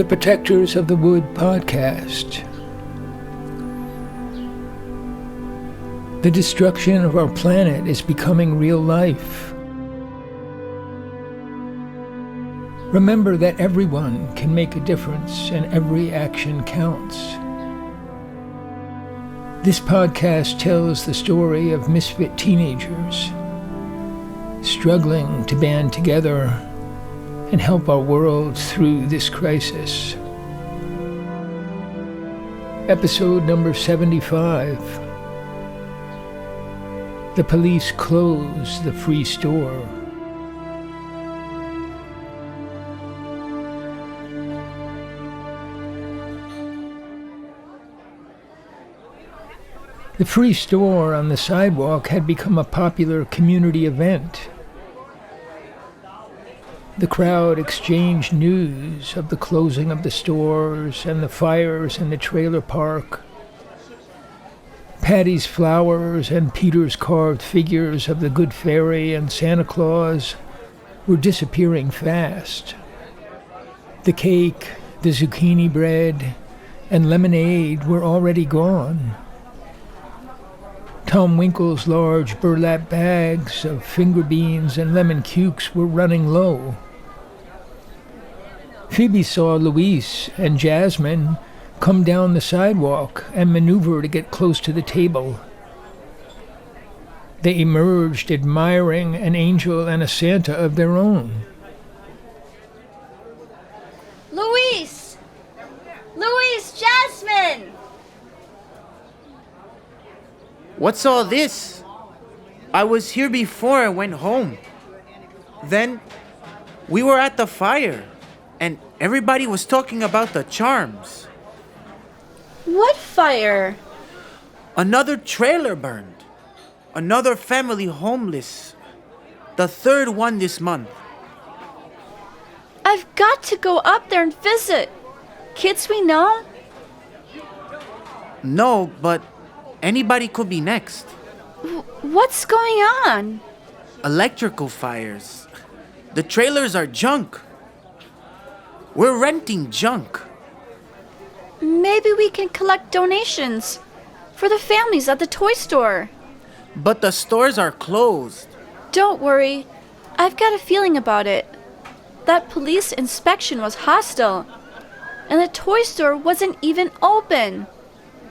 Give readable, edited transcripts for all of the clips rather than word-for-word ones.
the protectors of the Wood podcast. The destruction of our planet is becoming real life. Remember that everyone can make a difference and every action counts. This podcast tells the story of misfit teenagers struggling to band together and help our world through this crisis. Episode number 75. The police close the free store. The free store on the sidewalk had become a popular community event. The crowd exchanged news of the closing of the stores and the fires in the trailer park. Patty's flowers and Peter's carved figures of the Good Fairy and Santa Claus were disappearing fast. The cake, the zucchini bread, and lemonade were already gone. Tom Winkle's large burlap bags of finger beans and lemon cukes were running low. Phoebe saw Louise and Jasmine come down the sidewalk and maneuver to get close to the table. They emerged admiring an angel and a Santa of their own. Louise! Louise, Jasmine! What's all this? I was here before I went home. Then we were at the fire, and everybody was talking about the charms. What fire? Another trailer burned. Another family homeless. The third one this month. I've got to go up there and visit. Kids we know? No, but anybody could be next. What's going on? Electrical fires. The trailers are junk. We're renting junk. Maybe we can collect donations for the families at the toy store. But the stores are closed. Don't worry. I've got a feeling about it. That police inspection was hostile, and the toy store wasn't even open.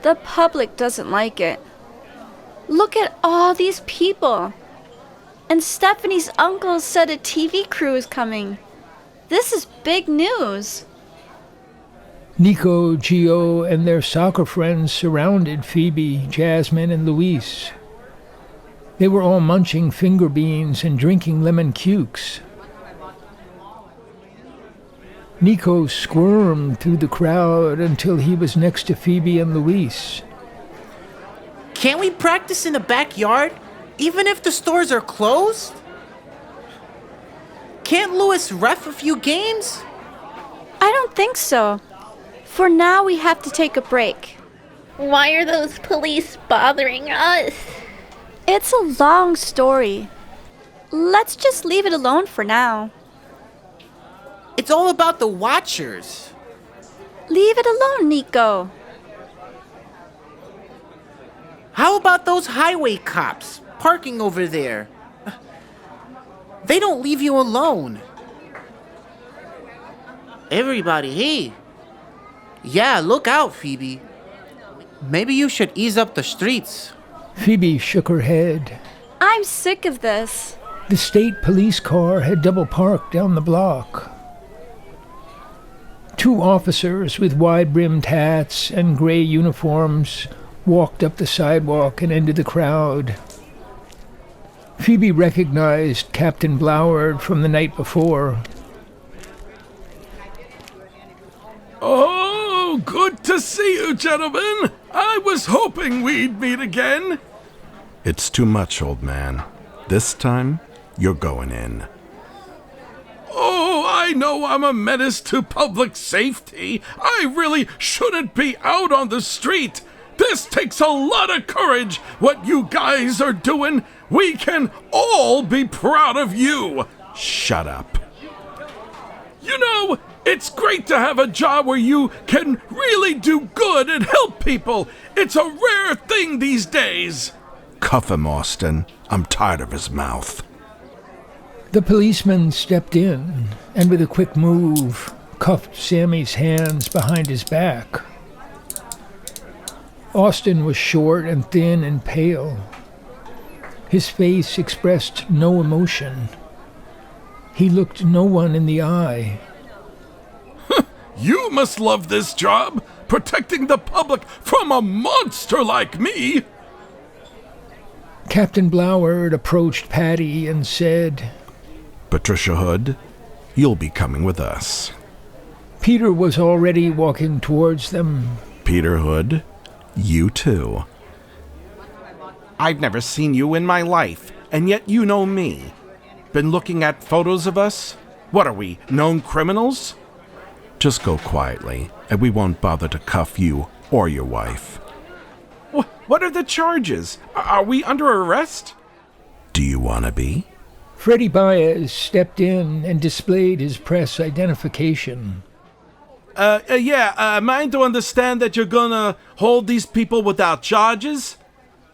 The public doesn't like it. Look at all these people. And Stephanie's uncle said a TV crew is coming. This is big news. Nico, Gio, and their soccer friends surrounded Phoebe, Jasmine, and Louise. They were all munching finger beans and drinking lemon cukes. Nico squirmed through the crowd until he was next to Phoebe and Louise. Can't we practice in the backyard, even if the stores are closed? Can't Louis ref a few games? I don't think so. For now, we have to take a break. Why are those police bothering us? It's a long story. Let's just leave it alone for now. It's all about the watchers. Leave it alone, Nico. How about those highway cops parking over there? They don't leave you alone. Everybody, hey. Yeah, look out, Phoebe. Maybe you should ease up the streets. Phoebe shook her head. I'm sick of this. The state police car had double parked down the block. Two officers with wide-brimmed hats and gray uniforms walked up the sidewalk and into the crowd. Phoebe recognized Captain Bloward from the night before. Oh, good to see you, gentlemen. I was hoping we'd meet again. It's too much, old man. This time, you're going in. Oh, I know I'm a menace to public safety. I really shouldn't be out on the street. This takes a lot of courage, what you guys are doing. We can all be proud of you. Shut up. You know, It's great to have a job where you can really do good and help people. It's a rare thing these days. Cuff him, Austin. I'm tired of his mouth. The policeman stepped in and with a quick move cuffed Sammy's hands behind his back. Austin was short and thin and pale. His face expressed no emotion. He looked no one in the eye. You must love this job, protecting the public from a monster like me. Captain Bloward approached Patty and said, Patricia Hood, you'll be coming with us. Peter was already walking towards them. Peter Hood, you too. I've never seen you in my life, and yet you know me. Been looking at photos of us? What are we, known criminals? Just go quietly, and we won't bother to cuff you or your wife. What are the charges? Are we under arrest? Do you want to be? Freddie Baez stepped in and displayed his press identification. Am I to understand that you're gonna hold these people without charges?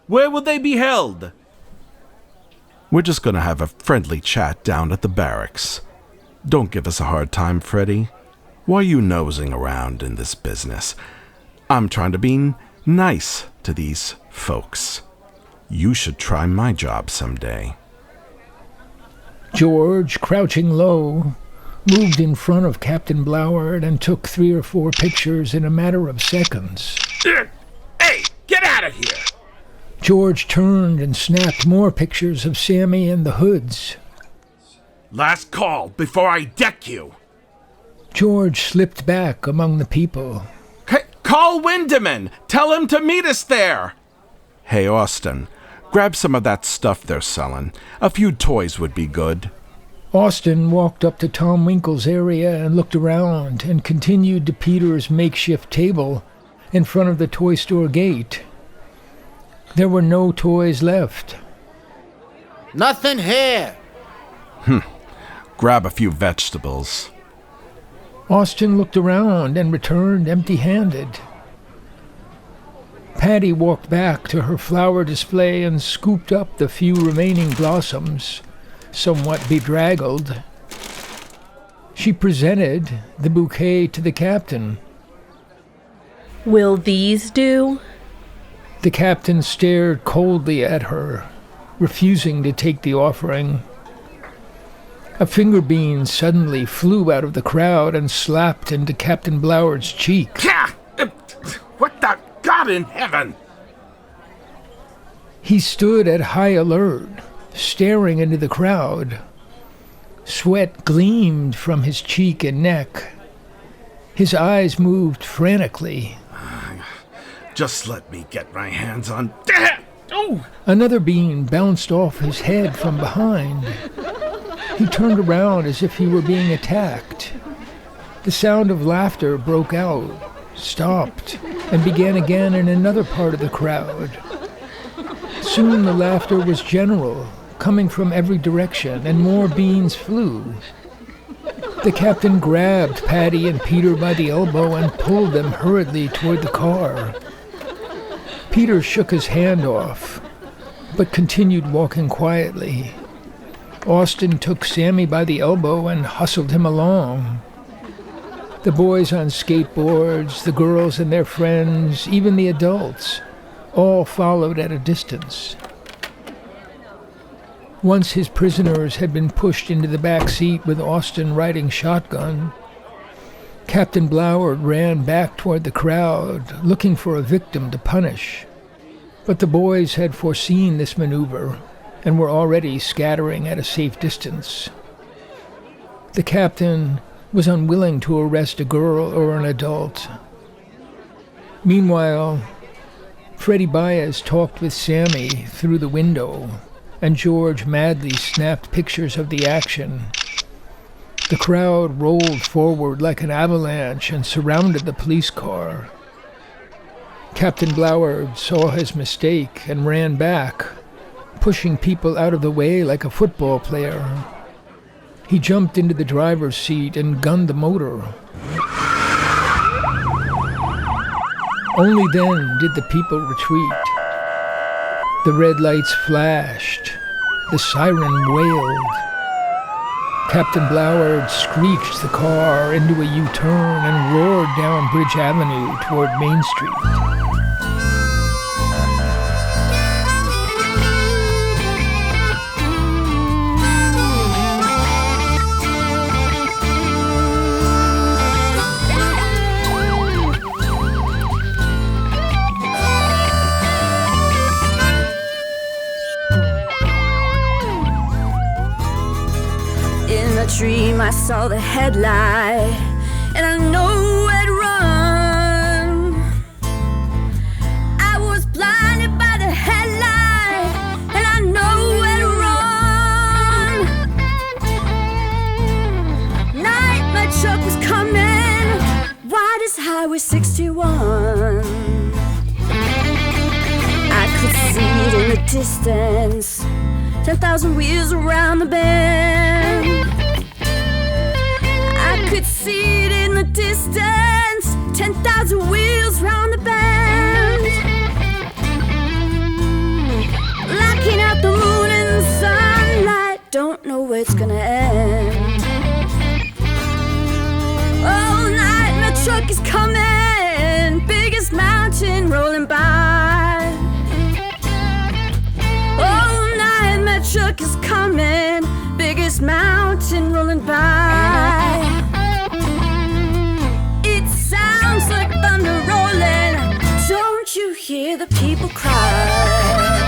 Where will they be held? We're just gonna have a friendly chat down at the barracks. Don't give us a hard time, Freddie. Why are you nosing around in this business? I'm trying to be nice to these folks. You should try my job someday. George, crouching low, moved in front of Captain Bloward and took 3 or 4 pictures in a matter of seconds. Hey, get out of here! George turned and snapped more pictures of Sammy and the Hoods. Last call before I deck you. George slipped back among the people. Call Windeman! Tell him to meet us there! Hey, Austin, grab some of that stuff they're selling. A few toys would be good. Austin walked up to Tom Winkle's area and looked around and continued to Peter's makeshift table in front of the toy store gate. There were no toys left. Nothing here. Grab a few vegetables. Austin looked around and returned empty-handed. Patty walked back to her flower display and scooped up the few remaining blossoms, somewhat bedraggled. She presented the bouquet to the captain. Will these do? The captain stared coldly at her, refusing to take the offering. A finger bean suddenly flew out of the crowd and slapped into Captain Bloward's cheek. What the God in heaven? He stood at high alert, staring into the crowd. Sweat gleamed from his cheek and neck. His eyes moved frantically. Just let me get my hands on... Another bean bounced off his head from behind. He turned around as if he were being attacked. The sound of laughter broke out, stopped, and began again in another part of the crowd. Soon the laughter was general, coming from every direction, and more beans flew. The captain grabbed Patty and Peter by the elbow and pulled them hurriedly toward the car. Peter shook his hand off, but continued walking quietly. Austin took Sammy by the elbow and hustled him along. The boys on skateboards, the girls and their friends, even the adults, all followed at a distance. Once his prisoners had been pushed into the back seat with Austin riding shotgun, Captain Bloward ran back toward the crowd, looking for a victim to punish. But the boys had foreseen this maneuver and were already scattering at a safe distance. The captain was unwilling to arrest a girl or an adult. Meanwhile, Freddie Baez talked with Sammy through the window, and George madly snapped pictures of the action. The crowd rolled forward like an avalanche and surrounded the police car. Captain Bloward saw his mistake and ran back, pushing people out of the way like a football player. He jumped into the driver's seat and gunned the motor. Only then did the people retreat. The red lights flashed. The siren wailed. Captain Bloward screeched the car into a U-turn and roared down Bridge Avenue toward Main Street. Dream, I saw the headlight, and I know I'd run. I was blinded by the headlight, and I know I'd run. Night, my truck was coming, wide as Highway 61. I could see it in the distance, 10,000 wheels around the bend. I could see it in the distance, 10,000 wheels round the bend. Locking out the moon and the sunlight, don't know where it's gonna end. All night my truck is coming, biggest mountain rolling by. All night my truck is coming, biggest mountain rolling by. It sounds like thunder rolling. Don't you hear the people cry?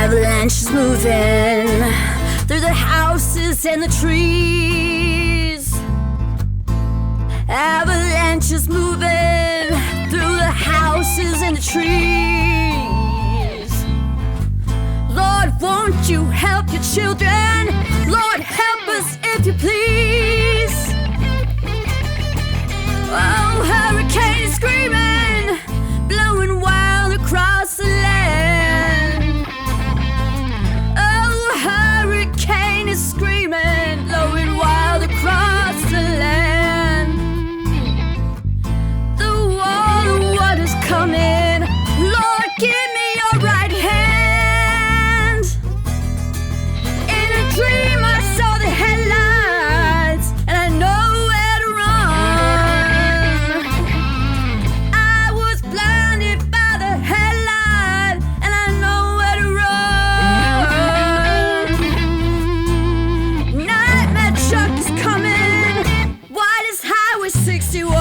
Avalanche is moving through the houses and the trees. Avalanche is moving through the houses and the trees. Lord, won't you help your children? Lord, help us if you please. Oh, hurricane is screaming, blowing wild across the land. Oh, hurricane is screaming, blowing wild across the land. The water's coming, Lord, give me your right hand. In a dream I saw the headlights, and I know where to run. I was blinded by the headlight, and I know where to run. Night, my truck is coming, wide as Highway 61.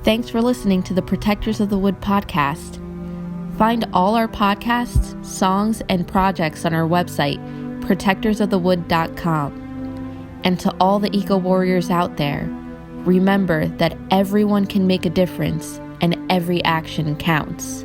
Thanks for listening to the Protectors of the Wood podcast. Find all our podcasts, songs, and projects on our website, protectorsofthewood.com. And to all the eco-warriors out there, remember that everyone can make a difference and every action counts.